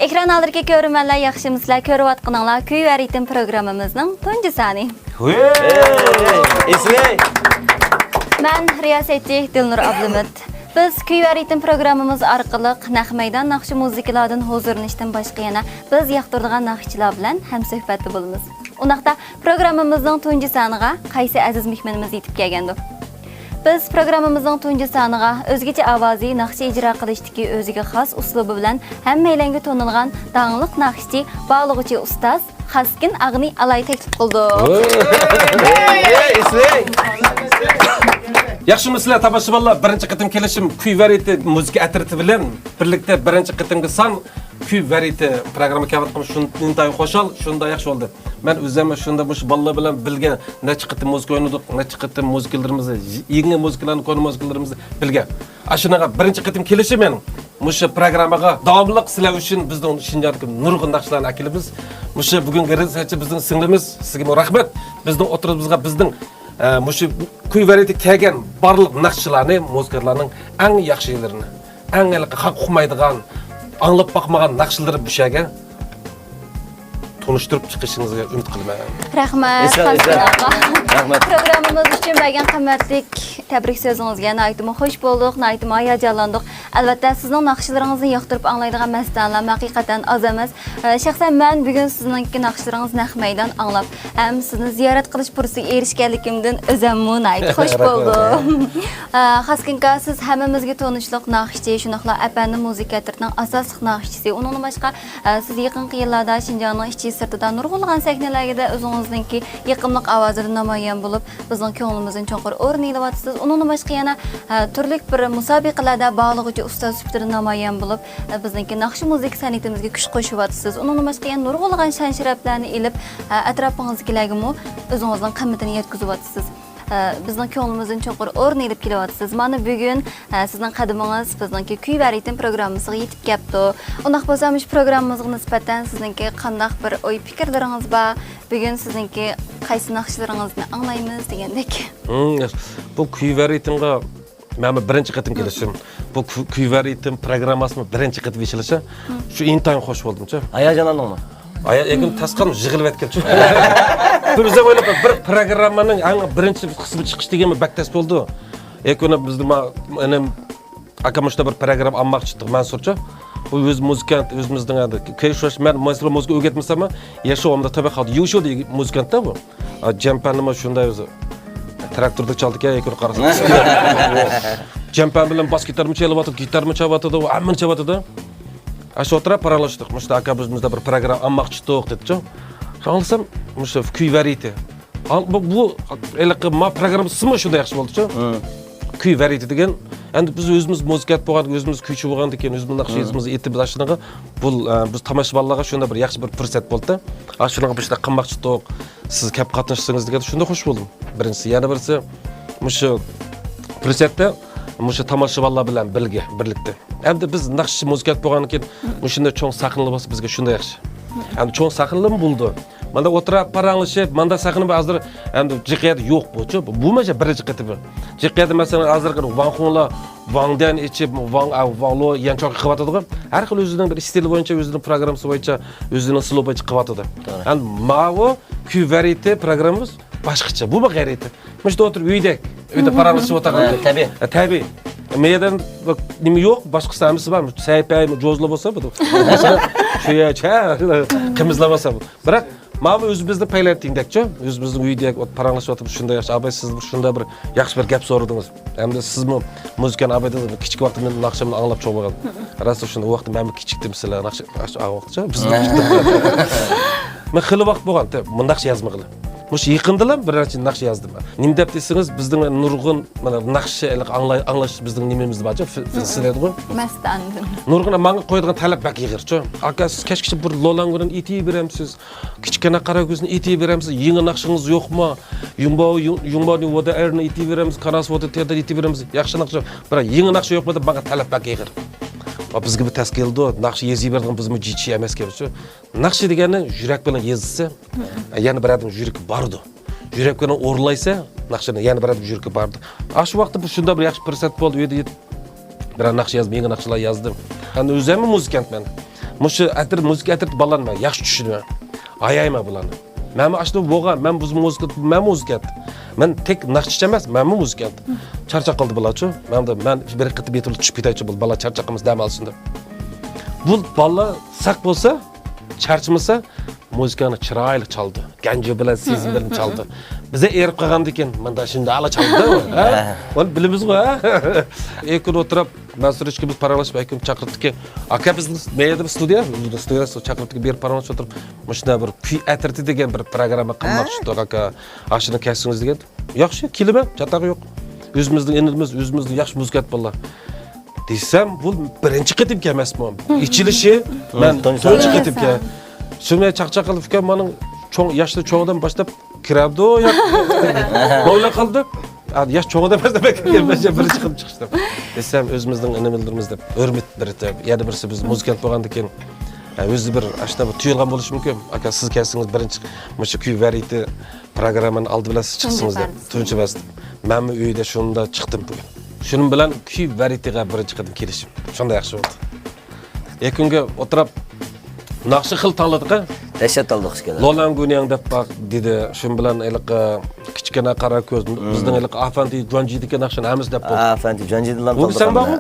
Ekran alırki görünmələr yaxşımızlar, körüvatqınanlar Küy və Ritim proqramımızın tuncu sani. İsmi? Mən riyasetçi Dilnur Ablimit. Biz Küy və Ritim proqramımız arqılıq nəxməydən naxşı muzikalardan huzurunishdan başqa yana biz yaxtırdığan naxçılar bilan həm söhbətli bulumuz. Onaqda proqramımızın tuncu sanığa qaysi əziz mehmanımız yetib gəlgəndi. Biz proqramımızın tuncu sanığa özgəçə avazi naxşı icra qilishdiki özüge xas uslubu bilan həmməyləngə tonulğan dağınlıq naxçı bağlıqçı ustaz Xaskin Ağni Alay təklif qıldı. Yaxshimisilar tabashshimlar, birinchi qitim kelishim Kuy va Ritim muzika atriti bilan birlikda birinchi qitimga son Kuy va Ritim programma kavatqim shunday xo'shal, shunday yaxshi bo'ldi. Men o'zim shunda bu bolalar bilan bilgan necha qitim muzika o'ynadik, necha qitim muzikalarimizni, yangi muzikalarni ko'rib muzikalarimizni bilgan. Ashunaqa birinchi qitim kelishim men musha programmaga davomli sizlar uchun bizning Shinjardagi nurg'un naqshlarni akilimiz. Musha bugungi rezidensiya bizning singlimiz, sizga rahmat. Bizning o'tirishimizga bizning mushu Kuy va Ritim kelgan barliq naqshlarni, muzikalarning eng yaxshilarini, eng xalq uqmaydigan, anglab bakmagan naqshlar bu şeyga tanıştırıp çıkışınızga umid qilaman. Rahmat. Rahmat. Programımız üçün bəgən qimmatlik təbrik sözünüzə nəyitimi xoş bolduq, nəyitimi hayacanlandıq. Əlbəttə sizin naxışlarınızı yaxtırıb anlaydığı məsələlər həqiqətən az emas. Şəxsən mən bugün sizinki naxışlarınız nəxməydən anlab, həm sizni ziyarət qilish fürsətinə erişkənligimdən özəmmi nəyit xoş bolduq. Xaskinka siz həmmimizə tanışlıq naxışçı, şunaqla əpəndi muzika tərinin əsas naxışçısı. Onun başqa siz yaxın illərdə Şinjanın işçi sırtıda nurg'ulg'an sahnalarida o'zingizningki yaqinlik ovozida namoyon bo'lib, bizning ko'nglimizning cho'nqur o'rni ilyapsiz. Undan boshqa yana turli bir musobaqalarda bog'lig'uchi ustoz sifatida namoyon bo'lib, bizningki naqshi muzika san'atimizga kuch qo'shyapsiz. Undan boshqa yana nurg'ulg'an shon-sharaflarni ilib, atrofingizdagilarga o'zingizning qimmatini yetkazyapsiz. Bizning ko'nglimizning cho'nqur o'rni ilib kelyapsiz. Mana bugun sizning qadimingiz bizningki Kuy va Ritim programmasiga yetib kelibdi. Undaq bo'lsa, shu programmamizga nisbatan sizningki qandaq bir o'y fikrlaringiz bor? Bugun sizningki qaysi naqshlaringizni anglaymiz degandek. Bu Kuy va Ritimga men birinchi qitim kelishim. Bu Kuy va Ritim programmasini birinchi qitim eshilishi shu intayin xo'sh bo'ldim-chi. Hayajonlandingmi? Ekin tasqan yig'ilib ketgan-chi. Bir o'zim o'ylab bir programmaning birinchi qismi chiqish degani baktas bo'ldi. Ekona bizning menim akamoshda bir program almoqchi edik, Mansurcha. Bu o'z muzikant, o'zimizning keyshosh men muzika o'rgatmasam, yashowimda tabiqat yusho degan muzikantda bu. Jampanima shunday o'zi traktorda chaldik ekon qarasam. Jampan bilan bas gitarmi chalyapti, gitarmi chalyapti, hammani chalyapti. Aşağı oturup paralashdik. Müşta aka bizimizde bir program almoqchi edik dedi-chi. Şansım müşta Kuy va Ritim. Bu eliqi ma program ismi shunday yaxshi bo'ldi-chi. Kuy va Ritim degan. Endi biz o'zimiz muzikat bo'lgan, o'zimiz kuychi bo'lgan ekan, o'zimiz naqshimizni etib ashinaga bu biz tomoshabinlarga shunday bir yaxshi bir fursat bo'ldi. Ashinaga biz qilmoqchi edik. Siz kelib qatnashsangiz degan shunday xush bo'ldim. Birinchisi, yana birisi mushu fursatda mushu tomoshabinlar bilan birlikda. Endi biz naqshchi muzikat bo'lgan ekan, shunday cho'ng sahnalar bo'lsa bizga shunday yaxshi. Endi cho'ng sahnalar bo'ldi. Manda o'tirib paranglashib, manda sahna hozir endi jiqiyat yo'q bo'chi. Bu maja birinchi qitibi. Jiqiyat masalan hozirgi Vanxonlar, Vangdan ichib, Vanglo yanchoq qilyotadi. Har xil o'zining bir stil bo'yicha, o'zining programmasi bo'yicha, o'zining slow bo'yicha qilyotadi. Endi ma'vo Kuy va Ritim programmamiz boshqacha. Bu g'ayrati. Mana o'tirib uyda paranglashib o'tirgan. Tabiiy. Meydan nima yo'q, boshqa samisi bor. Saypay, jo'zla bo'lsa bu. Shuyacha, qimizla bo'lsa bu. Biroq mana o'zimizni paylatdingdakchi, o'zimizning uyda paranglashib o'tirib shunday yaxshi abay siz shunday bir yaxshi bir gap so'radingiz. Hamda sizmi muzikani abayda kichik vaqtimda naqshamni anglab cho'g'agan. Rasul shunda vaqtda men kichikdim sizlar naqsh vaqtcha biz. Men xili vaqt bo'lgan, bu naqsh yozmag'ili. Mush yaqindilar bir naqsh yozdim. Nim deb desangiz bizning nurg'un mana naqshi anglash bizning nimamiz borcha sizlarga Mastandim. Nurg'un menga qo'yadigan talab bak yig'irchi. Aka siz kechgacha bir lolangudan eti beramsiz. Kichkina qara ko'zni eti beramsiz. Yangi naqshingiz yo'qmi? Yumbo voda erni eti beramiz, qaras voda terda eti beramiz. Yaxshi naqsh, biroq yangi naqsh yo'qmi deb menga talab bak yig'ir. Bizga bir tashkildo naqsh yezib bergan bizmi jichi emas kelchi. Naqsh degani yurak bilan yezsa, yana bir odam yuragi bordi. Yurak bilan o'rlaysa, naqshni yana bir odam yuragi bordi. Shu vaqtda bu shunda bir yaxshi fursat bo'ldi. Bir naqsh yozib, yangi naqshlar yozdim. Endi o'zim muzikantman. Muşu atir muzika atir balanma, yaxshi tushunma. Ayayma bularni. Men ashnu bo'lgan, men bu muzika. Men tek naqshchi emas, men muzika. Charchaq qildi bularchi. Men bir qitib yetilib tushib ketaychi bu bala charchaqimiz dam olsin deb. Bu bala saq bo'lsa, charchmasa muzikani chiroyli chaldi. Ganjo bilan sezim bilan chaldi. Bize erib qolganda ekan, menda shunda ala chaldi, ha? Buni bilamiz-ku, ha? Ekun o'tirib, Mansur biz paralashib aytib chaqirdik. Aka biz meyda studiyada chaqirdik, berib paralashib o'tirib, mana bir kuy atirti degan bir programma qilmoqchi edik, aka. Ashini kassingiz degan. Yaxshi, kelima, chatag'i yo'q. O'zimizning inimiz, o'zimizning yaxshi muzikat bolalar. Desam, bu birinchi qitimga emasmi? Ichilishi, men to'rtinchi qitimga. Shunday chaqchaq qilib ekan, mening yoshli cho'g'dan boshlab kirabdi, yo'q. Bo'yla qoldi. Yosh cho'g'dan boshlab birinchi qilib chiqishdi. Desam, o'zimizning inimizlarimiz deb hurmat berib, yana birisi biz muzikant bo'lgandan keyin o'zi bir ashna bu tuyulgan bo'lishi mumkin. Aka siz kelsangiz birinchi mana kuy variety programmani oldi bilan siz chiqsangiz deb. Tunchi bas. Men uyda shunda chiqdim bugun. Shuning bilan kuy varietyga birinchi qidim kelishim. Shunda yaxshi bo'ldi. Yakunga o'tirib naqshi xil tanladik-a? Dahshat oldik ishga. Lolan Gunyang deb baq dedi. Shun bilan iliq kichkina qora ko'z bizning iliq Afandi Jonjidiki naqshini hamiz deb bo'ldi. Afandi Jonjididan tanladik. Bu sen bormi?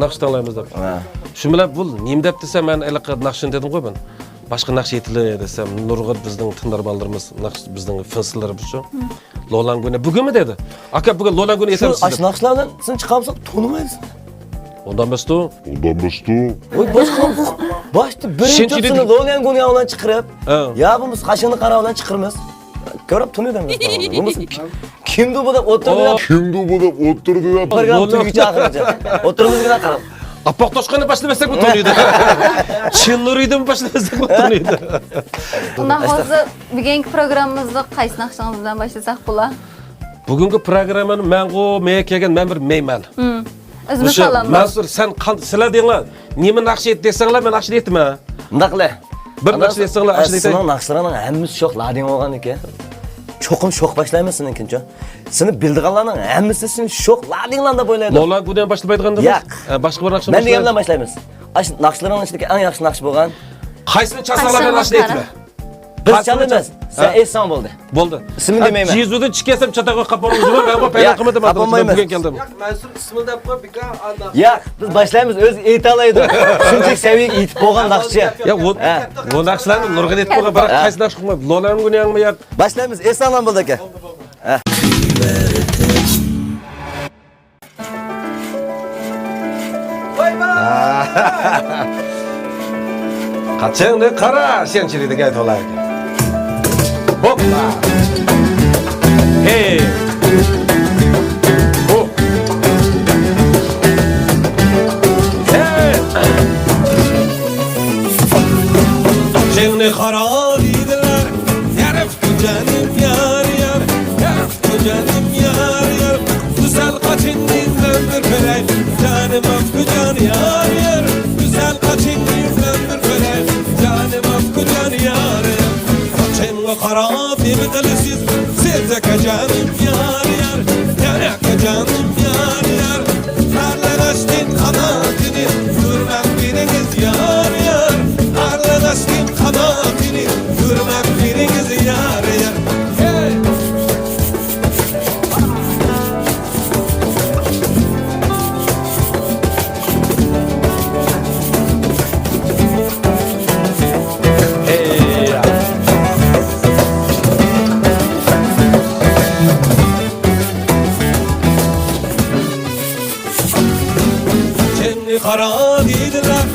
Naqsh tanlaymiz deb. Shun bilan bu nim deb desa men iliq naqshini dedim qo'y ben. Boshqa naqsh yetili desam nurg'ut bizning tindarballarimiz naqsh bizning fasllarimiz shu. Lolan Gunya bugunmi dedi? Aka bugun Lolan Gunya etamsiz. Shu naqshlardan sen chiqamsak tonimaysiz. Ondan emas-tu. Oy boshda birinchi Lolan Gunya bilan chiqirib, ya bu qashini qara bilan chiqirmiz. Ko'rib tunidamiz. Bu kimdi bu deb o'tirdi deb. Program tugicha oxirigacha. O'tirimizga qarab. Apoq toshqani boshlamasak bu toniydi. Chilluriydimi boshlamasak bu toniydi. Undan hozir bugungi programmamizni qaysi naqshingiz bilan boshlasak bo'lar? Bugungi programmani men kelgan men bir meyman. O'zimiz salom. Mansur sen sizlar denglar. Nima naqsh et desanglar men naqsh aytmayman. Undaqla. Bir naqsh desanglar naqsh aytay. Sizning naqshlarning hammasi sho'x lading bo'lgan ekan. Cho'qim sho'x boshlaymiz seninkincha. Seni bildiganlarning hammasi seni sho'x ladinglarda bo'laydi. Lolan Gunya boshlaydigandir. Boshqa bir naqsh. Men degandan boshlaymiz. Ash naqshlarning ichidagi eng yaxshi naqsh bo'lgan. Qaysini chasalardan naqsh aytma. Biz chalamiz. Sen eson bo'ldi. Bo'ldi. Ismini demayman. Jizudan chiqsam chataga qaponimiz bor. Men bu paydo qilmadim. Bugun keldim. Mansur ismini deb qo'y, bika anda. Yo'q, biz boshlaymiz. O'zi aytalaydi. Shunchalik saviyaga yetib bo'lgan naqshchi. Ya bu naqshlarni nurg'un aytib qo'ygan, biroq qaysi naqsh qilmaydi. Lolan Gunyangmi yo'q? Boshlaymiz. Eson bo'ldi aka. Qachonni qara, senchilikdagi aytolar ekan. Hoppa. Hey. Oh. Hey. Qachonni qara deydilar. Yariftu janim yar yar. Yariftu janim yar yar. Güzel qaçingizdan bir ko'ray. Janim afkujan yar yar. Güzel qaçingizdan bir ko'ray. Janim afkujan yar yar. Qaçingga qarab yig'ilasiz. Sevzaka janim yar yar. Yaraka janim yar yar. Arlanashtin qanotini yurmak biringiz yar yar. Arlanashtin qanotini yurmak biringiz yar yar. Hey! Qara deydilar.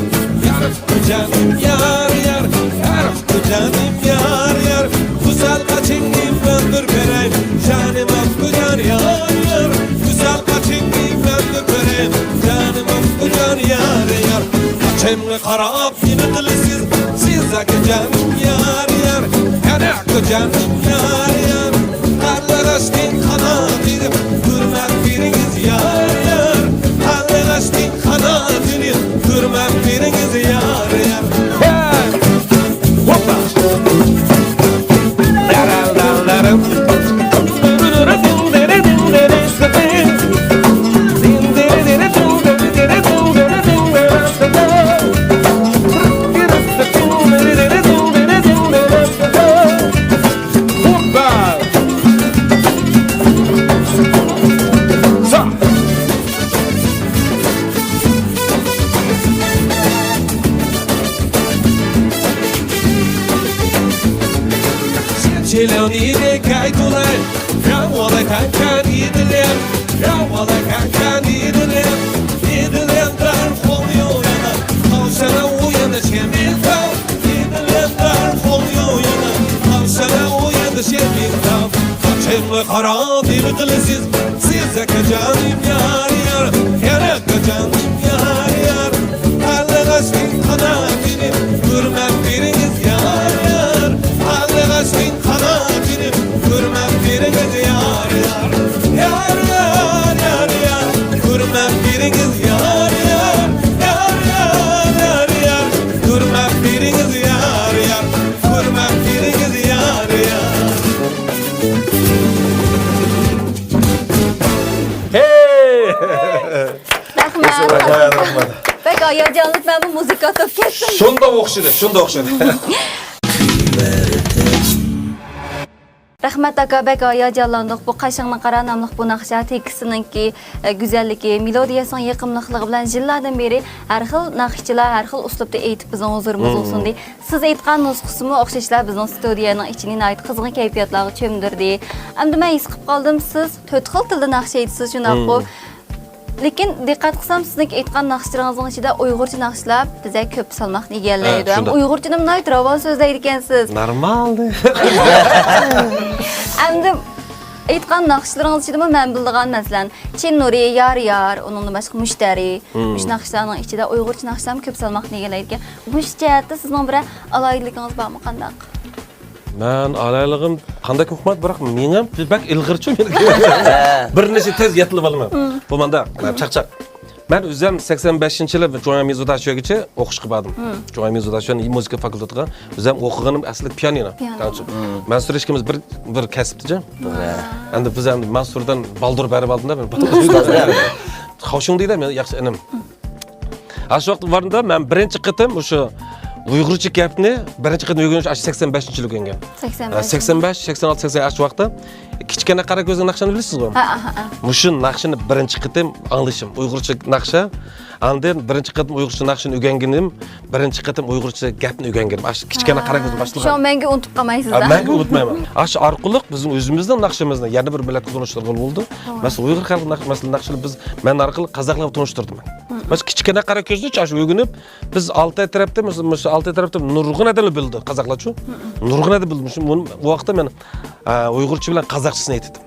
Yariftu janim yar yar. Yariftu janim yar yar. Güzel qaçingizdan bir ko'ray. Janim afkujan yar yar. Güzel qaçingizdan bir ko'ray. Janim afkujan yar yar. Qaçimga qarab nima qilasiz? Sizga janim yar yar. Yaraqqa janim yar yar. Qarlarashning qanotini hurmat beringiz yar yar. Qarlarashning qanotini hurmat beringiz yar yar. Hoppa. Daralalarım. Çeloni de kaytular Ya wala kankan idilem Ya wala kankan idilem İdilem dar oluyor yana Kavşana uyanı şemin tav İdilem dar oluyor yana Kavşana uyanı şemin tav Kaçımlı kara bir kılısız Size kaçanım yar yar Yara kaçanım yar yar Halle aşkın kanatını Görmem biriniz yar yar Halle aşkın kanatını Görmem biriniz yar yar Yar yar yar yar Görmem biriniz yar yar Yar yar yar yar Görmem biriniz yar yar Görmem biriniz yar yar Hey! Rahmat. Bek hayacanlık ben bu müzik atıp kestim. Şunda o'xshadi. Rahmat aka bek hayacanlandık. Bu Qaşıqning qara namlıq bu naqsha tekisininki güzelligi, melodiyasının yaqimliqligi bilan yillardan beri har xil naqshchilar har xil uslubda aytib bizning huzurimiz olsun dey. Siz aytgan nusxasimi o'xshashlar bizning studiyaning ichini nihoyat qizg'in kayfiyatlarga cho'mdirdi. Endi men his qilib qoldim siz 4 xil tilda naqsh aytasiz shunaqo. Lekin diqqat qilsam sizning aytgan naqshlaringizning ichida Uyg'urcha naqshlar bizga ko'p salmoqni egallaydi. Uyg'urchani nihoyat ravon so'zlaydi ekansiz. Normaldi. Endi aytgan naqshlaringiz ichida men bildigan masalan Chin Nuri, Yar Yar, onun boshqa Mushtari, shu naqshlarning ichida Uyg'urcha naqshlar ko'p salmoqni egallaydi ekan. Bu jihatda sizning bir alayligingiz bormi qandaq? Men alayligim qanday hukmat biroq men ham bak ilg'irchi bir necha tez yetilib olaman. Bu menda chaqchaq. Men o'zim 85-yili Jo'ya Mezudashyogacha o'qishga bordim. Jo'ya Mezudashyoning muzika fakultetiga o'zim o'qiganim asli pianino. Mansur ishimiz bir kasbda. Endi biz ham Mansurdan baldur berib oldimda men. Xoshing deydi men yaxshi inim. Shu vaqt varında men birinchi qitim o'sha Uyg'urcha gapni birinchi qitim o'rganish 85-yil o'rgangan. 85, 86, 87 vaqtda kichkina qara ko'zning naqshini bilasizmi? Mushu naqshini birinchi qitim anglashim. Uyg'urcha naqsha, andan birinchi qitim Uyg'urcha naqshini o'rganganim, birinchi qitim Uyg'urcha gapni o'rganganim. Kichkina qara ko'zning boshlig'i. Shu menga unutib qolmaysiz. Menga unutmayman. Shu orqali bizning o'zimizning naqshimizni yana bir millatga tunishtirgan bo'ldi. Masalan, Uyg'ur xalqi naqshini biz men orqali qozoqlarga tunishtirdim. Mas kichkina qara ko'zni chash o'rganib, biz Altay tarafda, masalan, Altay tarafda nurg'un adamlar bildi, qozoqlarchu. Nurg'un adamlar bildi. Bu vaqtda men Uyg'urcha bilan qozoqchasini aytdim.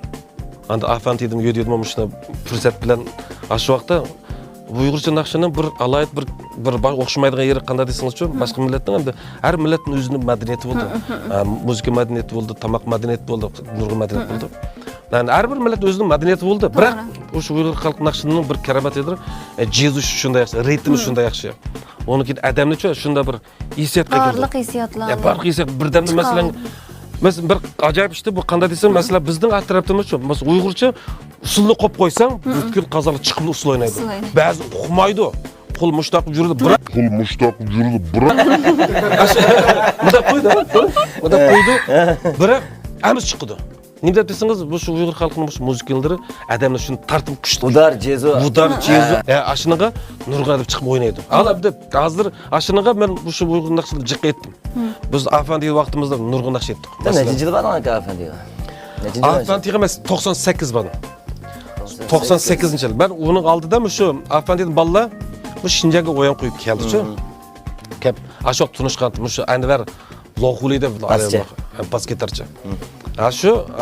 Endi afant edim, yo'dedim, shuna fursat bilan shu vaqtda Uyg'urcha naqshini bir alayit bir o'xshamaydigan yeri qanday desangiz-chi, boshqa millatning endi har millatning o'zining madaniyati bo'ldi. Muzika madaniyati bo'ldi, tamoq madaniyati bo'ldi, nurg'un madaniyat bo'ldi. Yani her bir millet o'zining madaniyati bo'ldi. Biroq o'sha Uyg'ur xalq naqshining bir karamatidir. Jezu shunday yaxshi, ritmi shunday yaxshi. Oniki adamni-chi shunda bir hissiyatga kirdi. Barliq hissiyatlar. Barliq hissiyat birdan masalan bir ajoyib ishdi bu qanday desam, masalan bizning atrofimizchi, masalan Uyg'urcha usulni qo'yib qo'ysang, butkul qozoqlar chiqib usul o'ynaydi. Ba'zi uqmaydi. Qo'l mushtaq yurdi, biroq Mudab qo'ydi. Biroq amiz chiqdi. Nima deb desangiz, bu shu Uyg'ur xalqining bu musikalari adamlar shuni tartib kuchli. Udar, Jezu. Ashinaga nurg'a deb chiqib o'ynaydi. Albatta, hozir ashinaga men bu shu Uyg'ur naqshini jiq etdim. Biz Afandi vaqtimizda nurg'a naqsh etdik. Nechinchi yil bo'lgan aka Afandiga? Afandiga emas 98 bo'ldi. 98-yil. Ben uning oldida shu Afandining bolalar bu Shinjaga o'yin qo'yib keldi-chi. Kep ashoq tunishgan shu Anvar Loxulida bas gitarchi.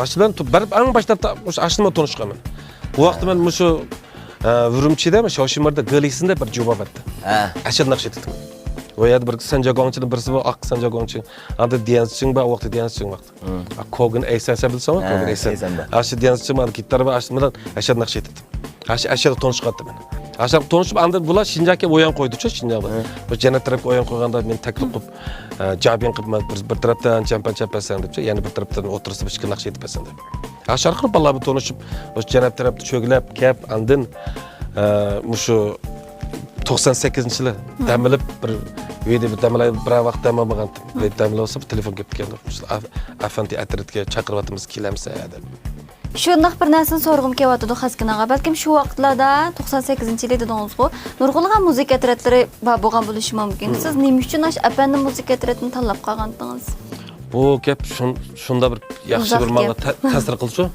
Aşılan barib ang başlapda o'sha ashima tunishganman. Bu vaqtda men shu Urumchida, Shoshimarda Galisida bir javob etdi. Ashad naqsh etdim. O yerda bir sanjagongchining birisi bor, oq sanjagongchi. Anda dansçing bor, vaqtda dansçing vaqt. Kogan Aysan bilsam, Kogan Aysan. Ashi dansçing bor, gitar bor, ashimidan ashad naqsh etdim. Ashad tunishgandim men. Ashab tunishib anda bular Shinjaga o'yin qo'ydi-chi, Shinjaga. Bu jannat tarafga o'yin qo'yganda men taklif qilib jabin qilib bir tarafdan champan-champasan debchi, ya'ni bir tarafdan o'tirsa bir ikki naqsh etibsan deb. Asharqil bolalar tunishib, o'sha jannat tarafda cho'gilab, kep, andin shu 98-yili damilib bir uyda bir damilay bir vaqt damamagan. Damilasa telefon kelib keldi. Afanti atritga chaqiryapmiz, kelamsa deb. Shundoq bir narsani so'rg'im kelyapti Xaskinaga. Balkim shu vaqtlarda 98-yil dedingiz-ku, nurg'ulg'an muzika tretlari bo'lgan bo'lishi mumkin. Siz nima uchun Afanni muzika tretini tanlab qolgandingiz? Bu gap shunda bir yaxshi bir menga ta'sir qildi shu.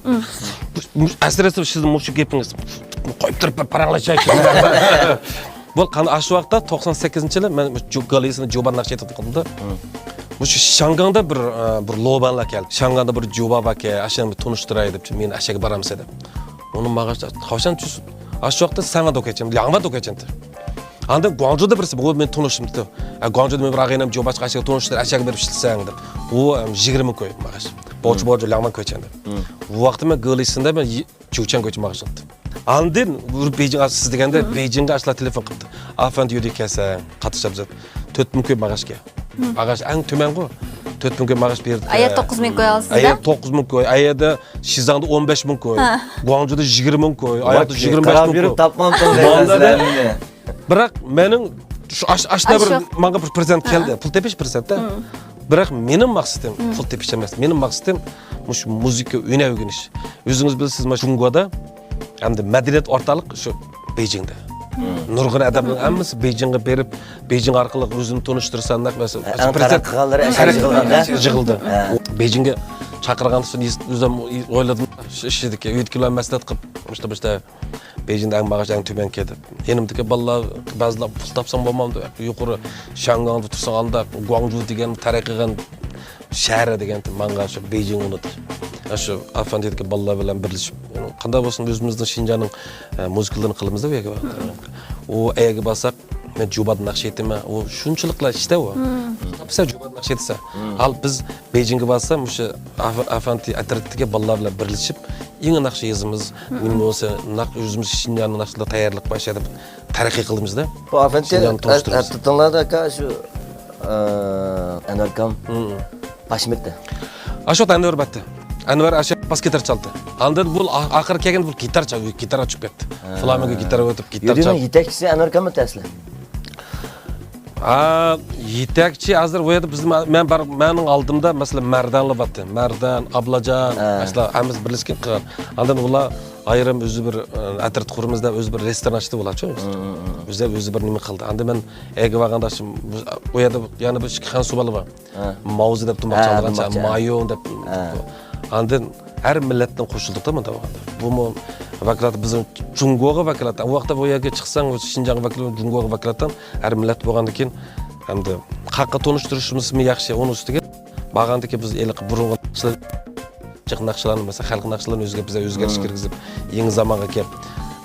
Әсіресе сіздің мұшы кепіңіз қойып тұрып бір паралашайшы. Бұл ашы уақытта 98 жылы мен Галисini Joban Naqsh etib qildim. Мұшы Шанганда бір лобанла келді. Шанганда бір жоба баке, ашаны таныстырай деп, мен ашаға барамыз деп. Оның маған қашан түс ашы уақытта саңа докечем, яңба докечем. Анда Гуанчжоуда бірсі, ол мен танышымды. Гуанчжоуда мен бір ағайынам жобашқа ашаға таныстыр, ашаға беріп шілсәң деп. О 20 мың көй мағаш. Боч лаңман көченді. Уақытта мен Галисында мен Чучан көчі мағаш жынды. Анден Бейжің сіз дегенде Бейжіңге ашыла телефон қыпты. Афанды үйде кәсі, қатышап зат. 4 мың көй мағаш ке. Мағаш әң төмен ғой. 4 мың көй мағаш берді. Ая 9 мың көй алсыз да? Ая 9 мың көй. Аяда Шизаңда 15 мың көй. Гуанчжоуда 20 мың көй. Аяда 25 мың көй. Тапмам тоңдайсыздар. Бірақ менің ашына бір маңға бір президент келді. Пұл тепеш президент та. Бірақ менің мақсатым пұл тепеш емес. Менің мақсатым музыка өнер өгініш. Өзіңіз білесіз, Жұңғода әмді мәдениет орталық шу Бейжіңде. Нұрғын адамның әмісі Бейжіңге беріп, Бейжің арқылы өзін таныстырсаңдар, президент жығылды. Бейжіңге шақырған соң өзім ойладым, шешедіке 7 кило мәслихат қылып, Бейжіңде әң мағаш әң төмен кеді. Енімдіке балалар бәзілер пұл тапсам болмамды. Юқыры Шангаңды тұрсаң алда Гуанчжоу деген тарихиған шәрі деген маңға Бейжің ұнытыр. Ашу Афандидіке балалар білен бірлішіп. Қандай болсын өзіміздің Шинжаның музыкаларын қылымызда беге бар. О әйге басақ, мен Жобан Нақш етіме, о шуншылықла іште о. Бізі Жобан Нақш етісі. Ал біз Бейжіңге басам, Афанди әтіреттіге балалар білен бірлішіп, ең нақшы езіміз, мен осы өзіміз Шинжаның нақшылы таярлық башады тарихи қылымызда. Бұл Афанди әттітіңлады әка шу Әнваркам Пашметті. Ашот Әнвар бәтті. Әнвар аша бас гитар çaldı. Анда бұл ақыр келген бұл гитар çalıyor, гитар açıp кетті. Фламенго гитара өтіп гитар çaldı. Юдинің етекшісі Әнваркам мы тәсілі? Yetekçi hazır o yerde bizim benim aldığımda mesela Merdanlı battı. Merdan, Ablacan, mesela hemiz birleşken kıran. Andan ola ayırım özü bir atret kurumuzda özü bir restoran açtı ola çok. Özü bir nime kaldı. Anda ben ege vagandaşım o yerde yani bir çıkan subalı var. Mauzu da tutmak çaldıran, mayo da. Andan her milletten koşulduk da mı da bu mu vakilat bizim Cungoğa vakilat. O vakti bu yerge çıksan Şinjan'a vakilat Cungoğa vakilattan her millet boğandı ki hem de hakka tanıştırışımız mı yaxşı onun üstüge bağandı ki biz elik burunga çık nakşılarını mesela halk nakşılarını bize özgeriş kirgizip yeni zamana kelip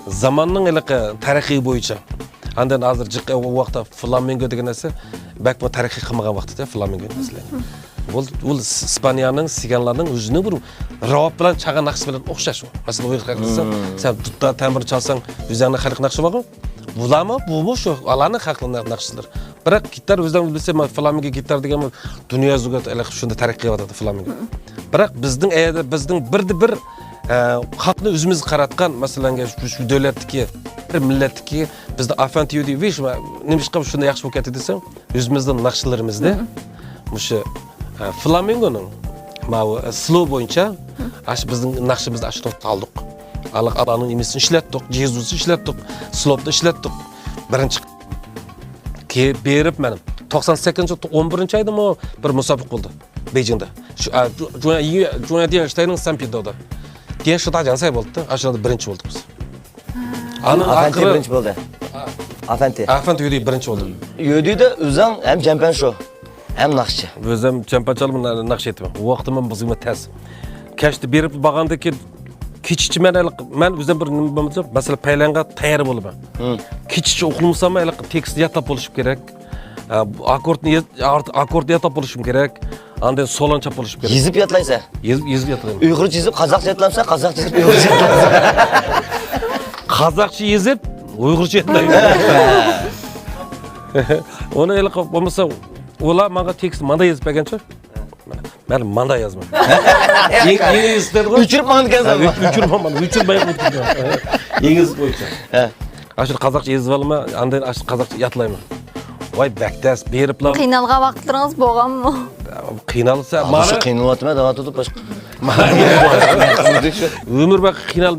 zamanның elik tarihi boyunca andan hazır çık o vakti flamengo деген нәрсе бәк тарихи қылмаған вақыт та фламенго mesela. Ол Испанияның, сиганларның өзіне бір рауап білен чаған нақшы білен оқшаш. Mesela ойық қақылсаң, сен тұтта тәмір çalsаң, өзіңе халық нақшы бағын. Бұла ма? Бұл мұш жоқ. Аланы хақлы нақшылар. Бірақ гитар өзің білсе, фламенго гитар деген дүния зүгет әлі шында тарихи ватады фламенго. Бірақ біздің әйеді, біздің бірді-бір хақны өзіміз қаратқан, мәселенге дөлеттіке, бір миллеттіке, бізді Афанди өйді, веш, немеш қап шында яқшы болып кетті десең, өзіміздің нақшыларымызды, мұшы Фламенгоның слоу бойынша біздің нақшымызды ашып алдық. Аланың емесін ішлеттік, Жезусын ішлеттік, слоуды ішлеттік. Бірінші беріп мәнім. 98-11 айда ма бір мұсабық болды Бейжіңде. Жуня Ден Штайның Сан-Педода. Ден Шыта жансай болды, ашында бірінші болдық біз. Афанди бірінші болды. Афанди өйдей бірінші болды. Өйдейді өзің әм жәмпен шо. Әм нақшы. Өзім чемпионшалым нақшы етіп. Уақытымын бізіме тәс. Кәшті беріп бағанды ке кечічі мен өзім бір мәселе пәйләнға тәйір болып. Кечічі оқылымсама тексті ятап болышып керек. Аккорд ятап болышым керек. Анден соланчап болышып керек. Езіп ятлайса? Езіп ятлайым. Uyghurca езіп, қазақша ятламса, қазақша езіп, Uyghurca ятламса. Қазақша езіп, Uyghurca ятлайым. Оны әлі болмаса Ola mağa tekst manda yazıp beğençe. Ben manda yazmam. Yeni ister koy. Üçürüp manda yazmam. Üçürüp manda. Üçürüp bayağı unutup. Yeni yazıp koyacağım. Aşırı Kazakça yazıp alıma, andan aşırı Kazakça yatlayma. Vay bektes, berip la. Qiyналға vaqtlarınız boğan mı? Qiyналsa, Aşı qiynalatma, dağa tutup başqa. Ömür bak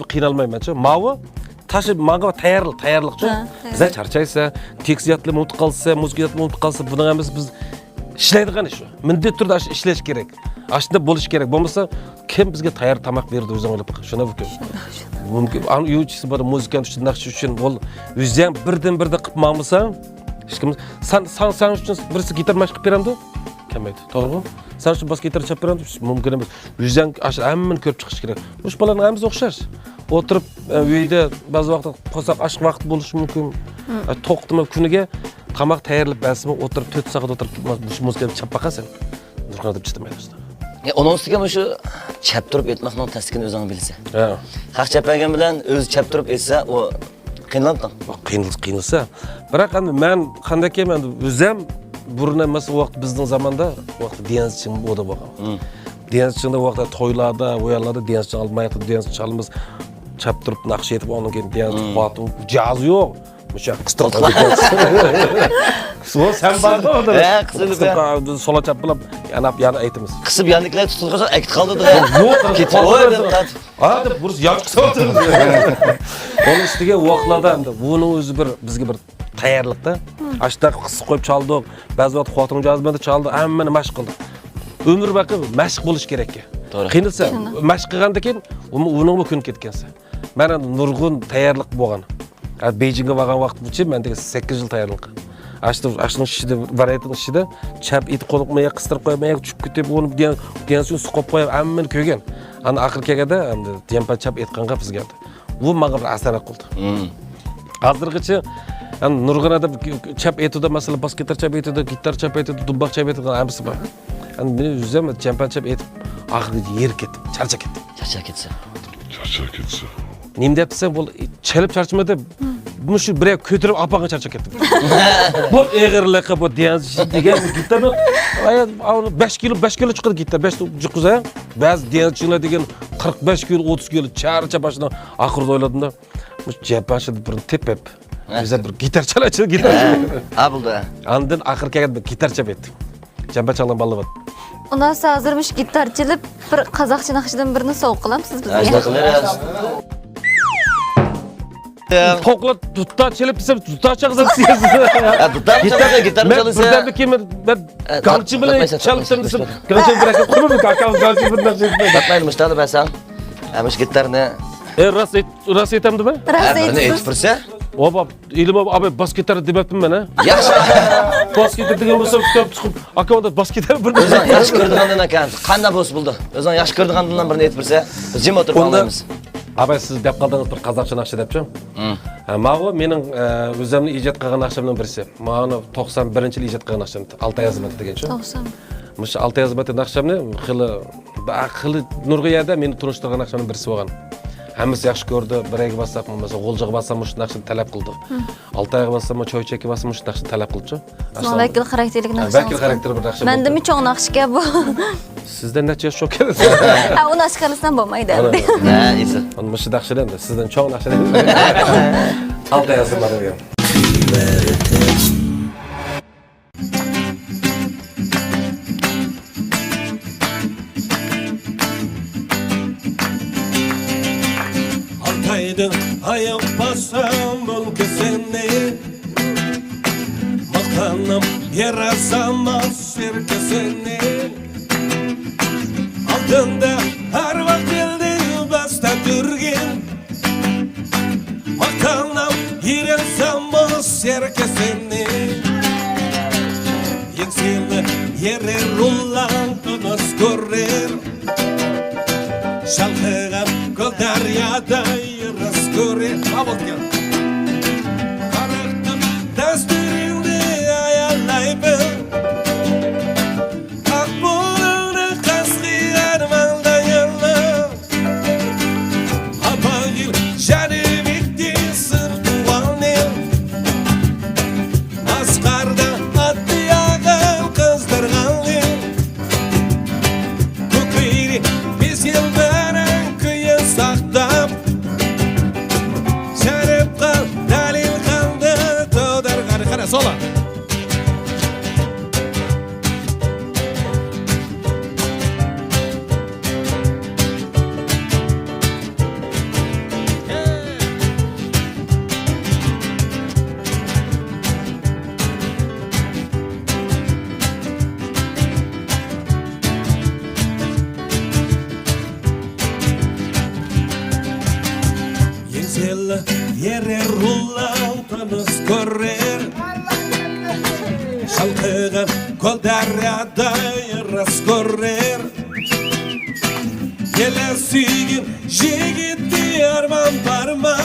qiyналmayman. Mağı taşı mağa tayarlıq. Bize çarçaysa, tekst yatlım unutub qalsa, muzika yatlım unutub qalsa, bundan emas biz ishlaydigan ish. Mіндетті түрде ishlash kerak. Ashunda bo'lish kerak. Bo'lmasa kim bizga tayyor tamoq berdi o'zing o'ylab baqa. Shuna mumkin. Mumkin. Uyuchisi bor muzikant uchun, naqsh uchun bo'l. O'zing birdan-birda qilib maqmasang, hech kim san uchun birisi gitar mashq qilib beramdi? Kelmaydi. To'g'rimi? San uchun bas gitar chap beramdi? Mumkin emas. O'zing ashir hammani ko'rib chiqish kerak. O'sha bolalarning hammasi o'xshash. O'tirib uyda ba'zi vaqtda qo'saq ashq vaqt bo'lishi mumkin. To'qtimi kuniga tamoq tayyorlab basimi o'tirib 4 soat o'tirib muzikani chap baqasan. Nurg'on deb chidamaydi. Onun ustiga shu chap turib etmoqning tasdigini o'zing bilsa. Ha. Haq chapagan bilan o'zi chap turib etsa, u qiynaladi. Qiynalsa. Biroq endi men qanday kelman o'zim burun emas vaqt bizning zamonda vaqt diyenschi bo'ldi bo'lgan. Diyenschining vaqtda to'ylarda, o'yinlarda diyenschi olmaydi, diyenschi chalimiz chap turib naqsh etib onun keyin diyenschi qo'yib jaz yo'q. O'sha qistirib sen borda orada. Qistirib sola chap bilan yana aytamiz. Qisib yandikilar tutilgan akt qoldi. Yo'q, ketdi. Ha, deb burus yoqsa o'tirdi. Onun ustiga vaqtlarda endi buning o'zi bir bizga bir tayyorlikda. Ashta qisib qo'yib chaldik. Ba'zi vaqt xotin jazmada chaldi, hammani mashq qildik. Umr baqi mashq bo'lish kerak ekan. Qiynalsa, mashq qilgandan keyin uning kun ketgansa. Mana nurg'un tayyorlik bo'lgan. Beijingga borgan vaqt bo'yicha menda 8 yil tayyorlik. Ashning ishida variantning ishida chap it qo'liqmay qistirib qo'ymay tushib ketib o'nib diyansun suqib qo'yib hammani ko'rgan. Ana oxir kelganda endi tempa chap etqanga bizga. Bu menga bir asar qildi. Hozirgacha nurg'onada chap etida masalan bas gitar chap etida, gitar chap etida, dumbaq chap etida hammasi bor. Endi men o'zim tempa chap etib oxirgacha yer ketdim, charchab ketdim. Charchab ketsa. Nim depsa bu chalib charchmadi. Bunu shu bir ko'tarib apaga charchab ketdim. Bu eg'irlikqa bu diyans degan gitarni 5 kilo chiqadi gitar, 5 chiqsa, ba'zi diyanschilar degan 45 kilo, 30 kilo charcha boshidan oxirida o'yladimda, bu japashida bir tepib, biza bir gitar chalachi gitar. Ha bo'ldi. Andan oxir kelganda gitar chap etdim. Jamba chalan ballab. Undan sonra hazırmış gitar çalıp bir Kazakça nakşidan birini soğuk kılamsınız bizga. To'qla tutda chelib desam tutda chaqizib siyasiz. Gitar chalsa. Birdan keyin ben galchi bilan chalsam desam, galchi bilan qurib kakao galchi bilan chalsam. Batmaydi mustaqil basan. Amish gitarni ras aytamdimi? Ras aytibsa? Oba, ilim abi bas gitar debapman men ha. Yaxshi. Bas gitar degan bo'lsa kitib chiqib, akamda bas gitar bir yaxshi ko'rdigandan ekan. Qanday bo'lsa bo'ldi. O'zing yaxshi ko'rdigandan birini aytib bersa, biz jim o'tirib olmaymiz. Abay siz deb qaldingiz bir qozaqcha naqsha debchi. Ma'lum mening o'zimni ijod qilgan naqshamdan birisi. Ma'lum 91-yil ijod qilgan naqsham Altay Azmat degancha. 90. Mush Altay Azmat naqshamni xili Nurg'iyada meni tunishtirgan naqshamdan birisi bo'lgan. Hammasi yaxshi ko'rdi. Biriga bassam, masalan, G'o'ljiga bassam mush naqshni talab qildi. Altayga bassam, Choychakka bassam mush naqshni talab qildi. Vakil xarakterlik naqsha. Vakil xarakter bir naqsha. Menda mi cho'ng naqshga bu. Sizdan necha yosh cho'kadi? Ha, u naqshqalasdan bo'lmaydi. Ha, esa. Ana mush naqshadan sizdan cho'ng naqshadan. Altay Azmat degan. Altay'da ayıp basam bölgesini Makanım yarasamaz sirkesini Altında her vakit elde basta durgin Makanım yarasamaz sirkesini Yeksilme yere rullandınız görür Şalkıgan kol deryada yıras görür Avolken Karıktın dastüründe ayarlayıp Akbolunu kaskıyan maldayanla Apagil jari bitti sırtuvanil Askarda atlayan kızdırganlil Kukiri biz yılda Saklap rulla, yere rulla, utanız görür. Şalkıgan kol deryada yaras görür. Gelesiyim jigiti arman parma.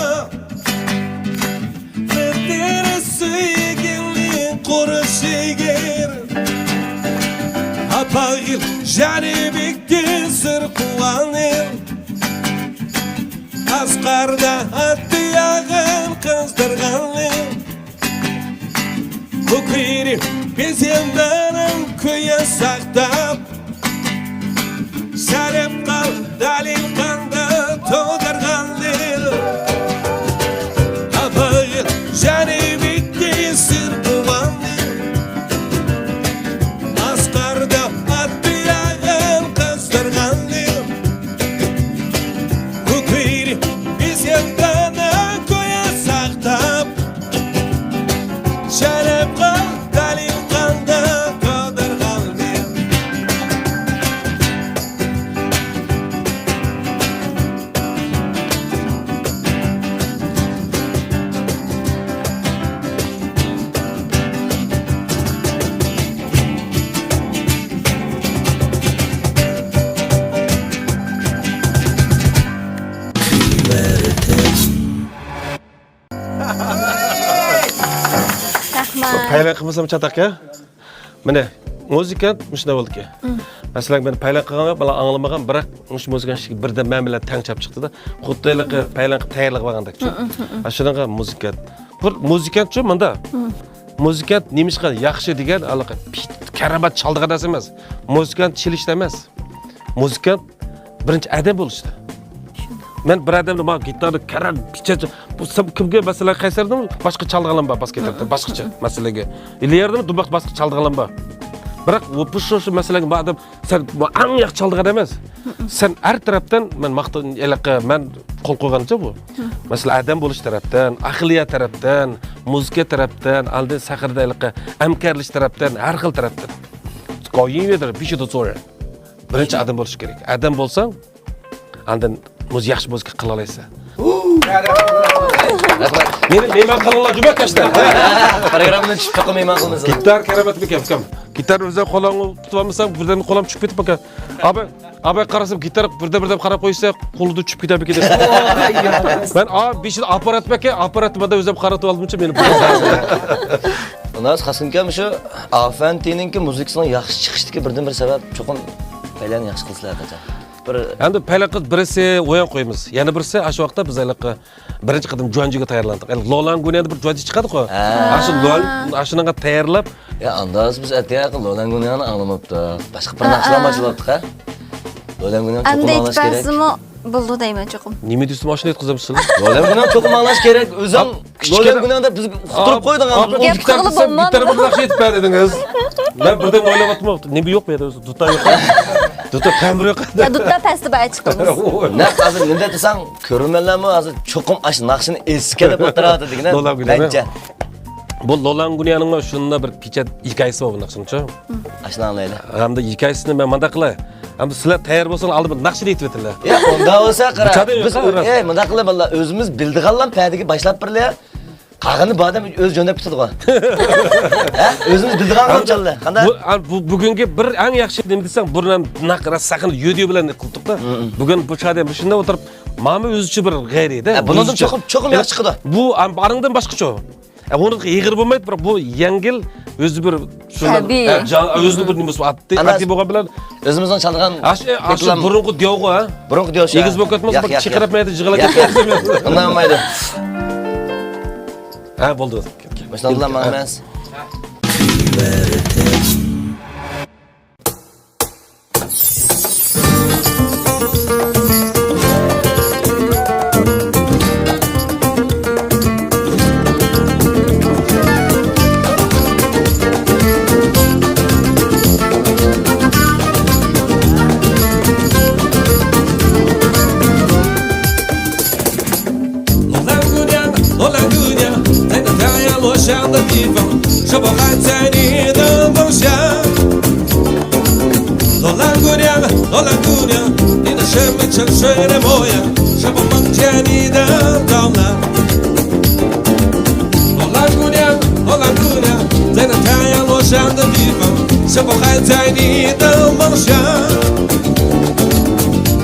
Verdiresi kuruşigir. Apagil janibikti sır kuvanir. Asqarda attiyagın kızdırganlir. Bu kıyri biz yendanın köye saktap. Sarıp kal dalil kanda to'dirganlir. Apagil janibikti sır kuvanir. Asqarda attiyagın kızdırganlir. Bu kıyri biz yendanın köye saktap. Sarıp kal dalil kanda to'dirganlir. Rahmat. Paylan qilmasam chataqqa. Mana muzikant shunday bo'ldiki. Masalan, men paylan qilganman, bala anglamagan, biroq shu muzikant birdan men bilan tang chap chiqdi-da. Xuddiligi paylan qilib tayyorlab olgandek-chi. Shunaqa muzikant. Bir muzikantchi menda. Muzikant nemishqa yaxshi degan alaqa karamat chaldigan narsa emas. Muzikant chilishda emas. Muzikant birinchi adam bo'lishdi. Men bir odamni ma gitarni karam pichacha bu kimga masalan qaysardim boshqa chaldiganlar bor bas gitarda boshqacha masalaga. Ilyardim dumbaq boshqa chaldiganlar bor. Biroq bu shu masalaga bu odam sen eng yaxshi chaldigan emas. Sen har tarafdan men maqtan elaqa men qo'l qo'ygancha bu. Masalan odam bo'lish tarafdan, aqliyat tarafdan, muzika tarafdan, aldin saqirda elaqa hamkorlik tarafdan, har xil tarafdan. Qo'yindir, bishida zo'r. Birinchi odam bo'lish kerak. Odam bo'lsang, aldin yaxshi muzika qila olaysan. Meni mehmon qilinglar jumat tashda. Programmadan tushib qo'yib mehmon qilmasin. Gitar karamat ekan. Gitar o'zim qo'limni tutib olmasam, birdan qo'lim tushib ketib ekan. Abi qarasam gitar birdan qarab qo'ysa, qo'lida tushib ketib ketadi. Men beshida apparat ekan, apparatda o'zim qaratib olguncha meni Ondan xasinkan shu Afantiningki muzikasining yaxshi chiqishdagi birdan bir sabab cho'qin paylan yaxshi qilsalar qachon. Endi paylan qilib birisi o'yan qo'yamiz. Yana birisi shu vaqtda biz aloqa birinchi qatim Juanjiga tayyorlandik. Lolan Guniyada bir Juanji chiqadi-ku. Shunaqa tayyorlab, Ya andas biz aytayaq Lolan Guniyani anglamabdi. Boshqa bir narsalar mashg'ulotdik ha. Lolan Guniyani cho'qin anglash kerak. Andaytpasimi bo'ldi deyman cho'qim. nima deysiz mashina yetkazamsiz? Lolan Guniyani cho'qin anglash kerak. O'zim Lolan Guniyanda biz quturib qo'ydik Gap qilib bo'lmadi. Gitar bir yaxshi yetib dedingiz. Men birdan o'ylayapman, nima yo'q bu yerda o'zi duta yo'q. Duta tamir yo'q. Ya dutta pastda bay chiqamiz. Ne hozir nima desang, ko'rmanlarmi hozir cho'qim ash naqshini eski deb o'tiradi degina. Lolan Guniyani. Bence. Bu Lolan Guniyanining shunda bir kecha hikoyasi bor bu naqshincha. Ashni anglaydi. Hamda hikoyasini men menda qilay. Hamda sizlar tayyor bo'lsangiz oldin bir naqshni aytib o'tinglar. Ya unda bo'lsa qara. Bichada Biz bunda qilib valla o'zimiz bildiganlar paydiga boshlab birlar. Qag'ini bu odam o'z jo'nab ketadi-ku. Ha? O'zimiz bildigan qanchalar. Qanday? Bu bugungi bir eng yaxshi nima desang, burdan naqra saqin yo'diyo bilan qildik-da. Bugun bu chada shunda o'tirib, ma'mi o'zicha bir g'ayrida. Bundan cho'qim yaxshi chiqadi. Bu aringdan boshqacha. Uni yig'ir bo'lmaydi, biroq bu yengil o'zi bir o'zini bir nimasi atdi bo'lgan bilan o'zimizdan chalgan ashu burunqi diyo'g'i ha. Burunqi diyo'shi. Egiz bo'lib ketmasa, chiqarib maydi, jig'ilab ketadi. Undan olmaydi. Ha, bo'ldi. Maşallah emas. Sen söyle boya, şapamın ceniden damla. 是否还在你的梦乡？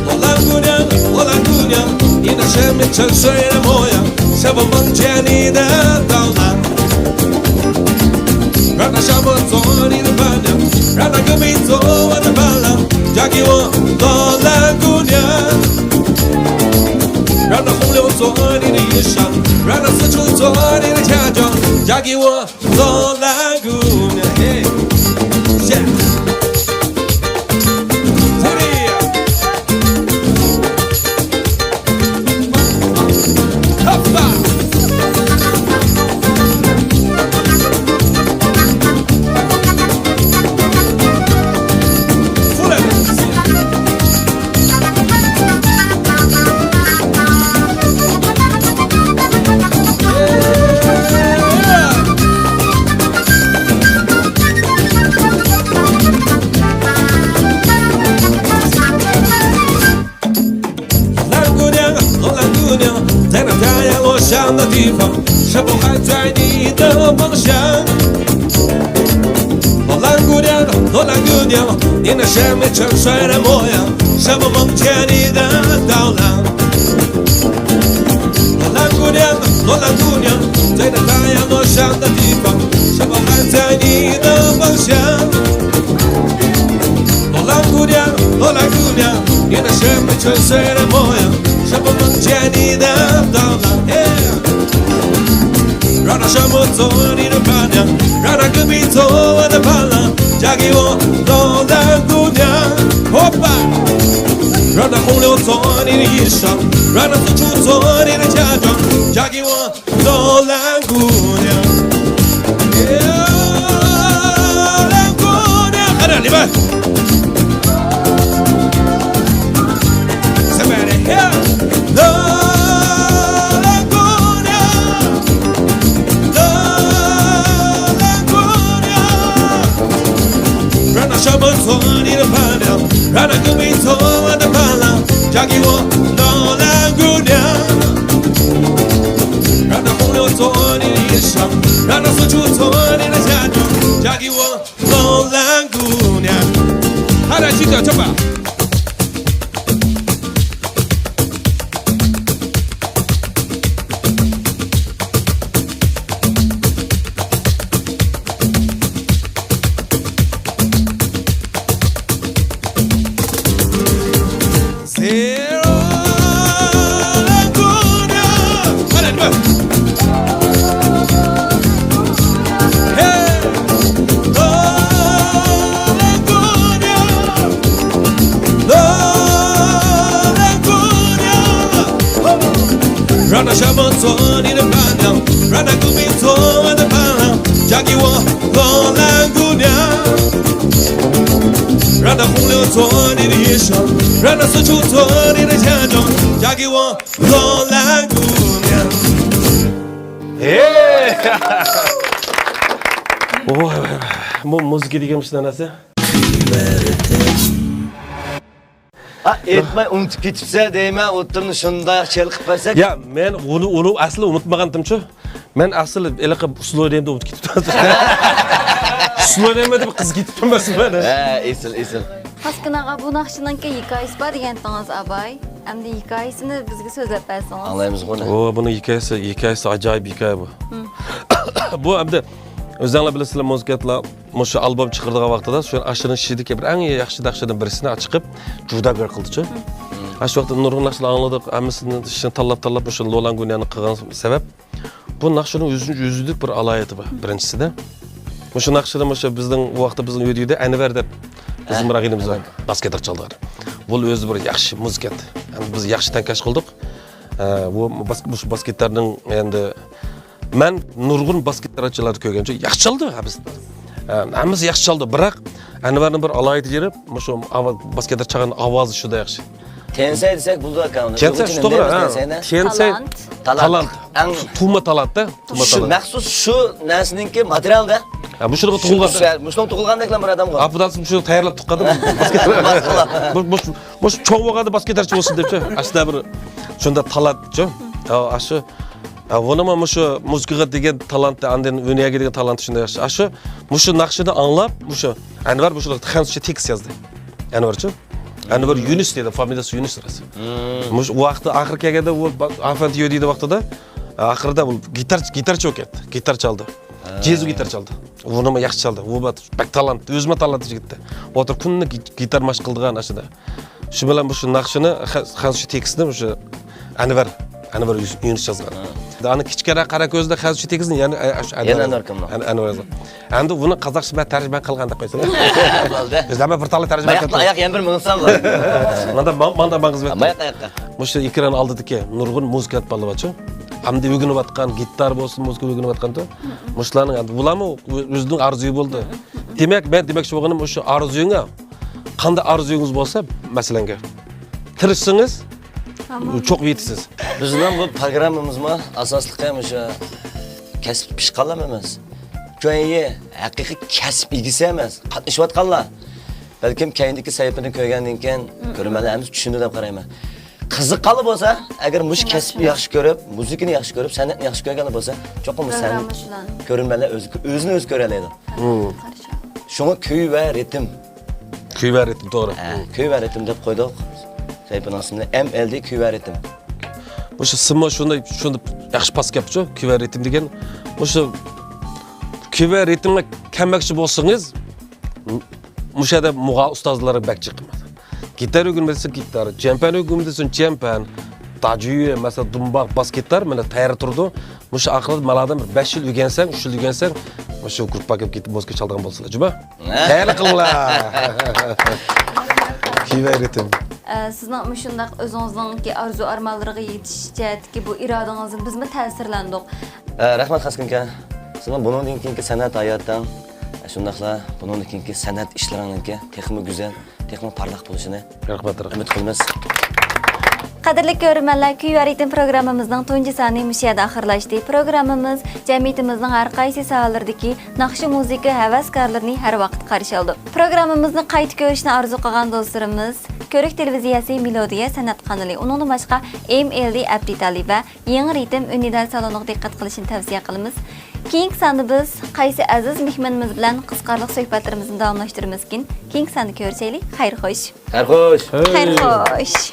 罗兰姑娘，罗兰姑娘，你那生命沉睡的模样，是否梦见你的到来？让那沙漠做你的伴娘，让那戈壁做我的伴郎，嫁给我，罗兰姑娘。让那洪流做你的衣裳，让那四处做你的嫁妆，嫁给我，罗兰姑娘。嘿，耶！这里，好吧。出来了。在那太阳落下的地方，是否还在你的梦想？罗兰姑娘，罗兰姑娘，你那生命沉睡的模样，是否梦见你的到来？罗兰姑娘，罗兰姑娘，在那太阳落下的地方，是否还在你的梦想？罗兰姑娘，罗兰姑娘，你那生命沉睡的模样，是否梦见你的到来？让那沙漠做你的伴娘，让那戈壁做我的伴郎，嫁给我，罗兰姑娘。伙伴，让那洪流做你的衣裳，让那四处做你的嫁妆，嫁给我，罗兰姑娘。罗兰姑娘，快点，你们。Somebody here,罗兰姑娘，罗兰姑娘，让那沙漠做你的伴娘，让那戈壁做我的伴郎，嫁给我，罗兰姑娘。让那洪流做你的衣裳，让那四处做你的嫁妆，嫁给我，罗兰姑娘。快点，记者去吧。让那沙漠做你的伴娘，让那戈壁做我的伴郎，嫁给我，罗兰姑娘。让那洪流做你的衣裳，让那四处做你的嫁妆，嫁给我，罗兰姑娘。뭐 무지개 deganmishdan narsa? Etmay unutib ketibsa deyman, o'tirni shunday chelqib qo'ysak. Ya, men uni asli unutmagandim-chu. Men asli elaqa usloydemda unutib ketibdim. Usloydemda deb qiz ketib emasman. Esil. Haskinaga bu naqshiningki hikoyasi bor degandingiz, Abay. Endi hikoyasini bizga so'zlab bersangiz. Anglaymiz buni. Buni hikoyasi ajoyib hikoya bu. Bu endi o'zinglar bilasizlar, muzikantlar shu albom chiqardigan vaqtida shu ashirni shidiki bir eng yaxshi birisini chiqib judagar qildi-chi. Shu vaqtda nurg'un naqshlar angladik, hammasini ishni tanlab o'sha Lolan Gunyani qilgan sabab bu naqshning o'zilik bir alohiyati bor. Birinchisida shu naqshni bizning vaqtda bizning videoda Anvar deb bizim raqibimiz var. Bas gitar çaldılar. Bu o'zi bir yaxshi muzikant. Biz yaxshi tankash qildik. Bu bas gitarning endi men nurg'un bas gitarchilarni ko'rgancha yaxshi chaldi hammasi yaxshi chaldi, biroq Anvarning bir alohida yeri shu bas gitar chalgan ovozi juda yaxshi. Tensay desak buldu akamni. Tensay to'g'ri, Tensay talant. Tuma talantda, tuma talant. Maxsus shu narsaninki materialda. Bu shunga tug'ilgan. Mushunga tug'ilgandeklar bir odam bor. Apudan shu tayyorlab tuqqadim. Bu cho'ng bo'lganda bas gitarchi bo'lsin debchi. Aslida bir shunda talantchi. Shu Vonama shu muzikaga degan talantda, andin o'ynaga degan talant shunday yaxshi. Shu naqshini anglab, shu Anvar bu şurada Xansuzcha tekst yazdı. Anvarchi. Anvar Yunus dedi, familiyasi Yunus rası. Mush u vaqtda oxir kelganda u Afant yo deydi vaqtida oxirida bu gitar cho'katdi, gitar chaldi. Jezu gitar chaldi. U nima yaxshi chaldi. U bak talant, o'zima talant yigitdi. O'tir kunni gitar mashq qildigan ashida. Shu bilan bu shu naqshini Xansuzcha tekstni o'sha Anvar Yunus yozgan. Ani kichkina qara ko'zda Xansuzcha tekstni yana Anvar kimlar? Anvar yozgan. Endi buni қазақша tarjima qilgan deb qo'ysin. Bo'ldi. Bizlar bir tala tarjima qildik. Oyoq yana bir minsam. Manda mang'iz berdi. Oyoq oyoqqa. Mush ekran oldidagi nurg'un muzika balıbachi. Hamda o'ginib atgan gitar bo'lsin, muzika o'ginib atganda, mushlarning endi bularmi o'zining orzusi bo'ldi. Demak, men demoqchi bo'lganim o'sha orzuyingga qanday orzuyingiz bo'lsa, masalanga tirishsangiz çok yetisiz. Bizning bu programmamizmi asosliqi ham o'sha kasb pishqonlar emas. Ko'yi haqiqiy kasb egisi emas, qatnashayotganlar. Balkim keyindagi sayfini ko'rgandan keyin ko'rmalarimiz tushunadi deb qarayman. Qiziqqani bo'lsa, agar mush kasbni yaxshi ko'rib, muzikani yaxshi ko'rib, san'atni yaxshi ko'rgani bo'lsa, cho'qim sen ko'rinmalar o'zini o'zi ko'ra oladi. Shunga kuy va ritm. Kuy va ritm to'g'ri. Kuy va ritm deb qo'ydik. Sayfining ismini MLD kuy va ritm. O'sha simmo shunda yaxshi pas gapchi, kuy va ritm degan. O'sha kuy va ritmga kelmoqchi bo'lsangiz, mushada muğa ustozlari bakchi qilmadi. Gitar o'rganmasa gitar, champan o'rganmasa champan, tajuye, masalan, dumbaq, bas gitar mana tayyor turdi. Musha aqlda maladan 5 yil o'rgansang, 3 yil o'rgansang, musha gruppaga ketib muzika chalgan bo'lsalar, juma. Tayyor qilinglar. Kuy va ritm. Sizning mushundaq o'zingizning arzu armanlarga yetishchatki bu irodangizni bizmi ta'sirlandik. Rahmat Xaskinka. Sizning bundan keyingi san'at hayotdan shundaqla bundan keyingi san'at ishlaringizga texnik go'zal, texnik parlaq bo'lishini Rahmat. umid qilamiz. Qadrli ko'rmanlar, Kuy va ritm programmamizning tunji soni mushada oxirlashdi. Programmamiz jamiyatimizning har qaysi sohalaridagi naqshi muzika havaskorlarini har vaqt qarshi oldi. Programmamizni qayta ko'rishni orzu qilgan do'stlarimiz Ko'rik televiziyasi Melodiya san'at kanali, undan boshqa MLD Abditali va Yangi ritm unidal saloniga diqqat qilishni tavsiya qilamiz. Keyingi sonda biz qaysi aziz mehmonimiz bilan qisqarliq suhbatlarimizni davomlashtiramiz ekan. Keyingi sonda ko'rishaylik. Xayr xo'sh. Xayr xo'sh. Xayr xo'sh.